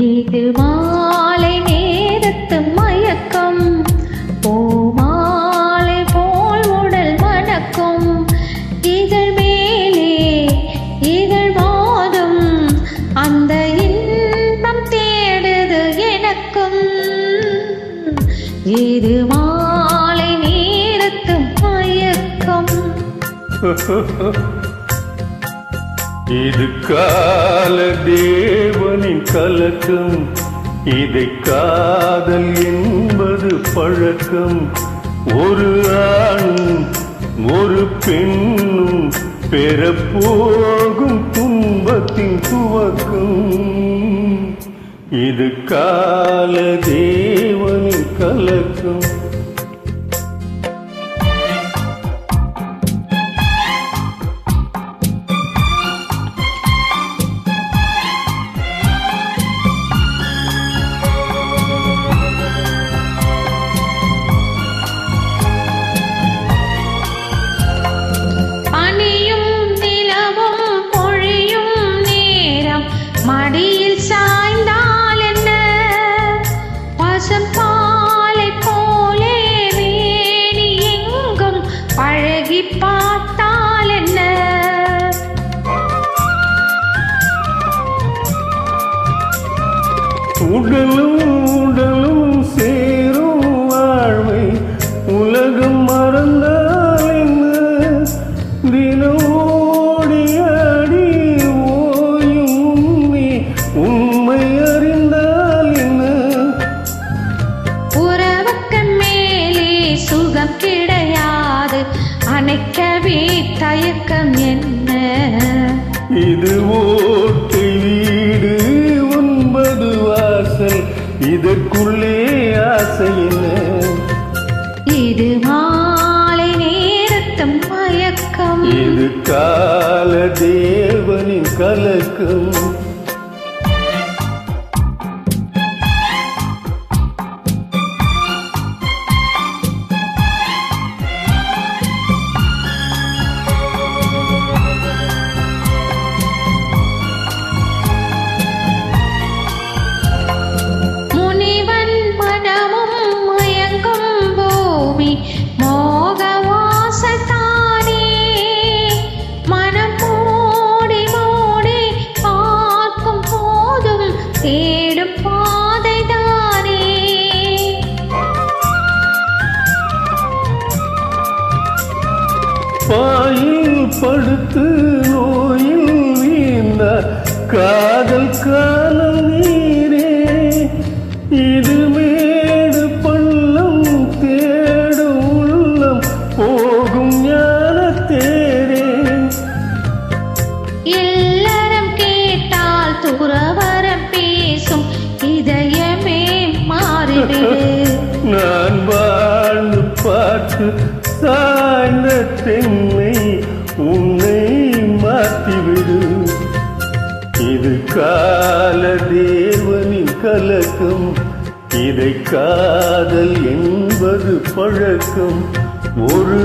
இது மாலை நேரத்து மயக்கம், பூமாலை போல் உடல் மணக்கும், இதழ் மேலே இதழ் மோதும், அந்த இன்பம் தேடுது எனக்கும். இது மாலை நேரத்து மயக்கம். இது கால தேவனின் கலக்கம், இதை காதல் என்பது பழக்கம். ஒரு ஆணும் ஒரு பெண்ணும் பெறப்போகும் துன்பத்தின் துவக்கம். இது கால தேவனின் கலக்கம். மடியில் சாய்ந்தால் என்ன, பசும் பாலை போலே வேணி எங்கும் பழகி பார்த்தால் என்ன. உடலும் உடலும் சேரும் வாழ்வை உலகம் மறந்தால் என்ன, தினம் கிடையாது அணைக்கவே தயக்கம் என்ன. இது ஓட்டை வீடு 9 வாசல், இதற்குள்ளே ஆசை என்ன. இது மாலை நேரத்து மயக்கம், இது கால தேவனின் கலக்கம். மோகவாசத்தானே மனம் மூடி மூடி பார்க்கும் போதும் தேடும் பாதைதானே. பாயில் படுத்து நோயில் வீழ்ந்த காதல் காலம் நீரே, இது மேடு பள்ளம் தேடும் உள்ளம் போகும் ஞான தேரே. எல்லாரும் கேட்டால் துறவரம் பேசும் இதயமே மாறிடு. நான் வாழ்ந்து பார்த்து சாய்ந்த தென்னை உன்னை மாற்றிவிடு. இது கால தேவனின் கலக்கம், இதை காதல் என்பது பழக்கம். ஒரு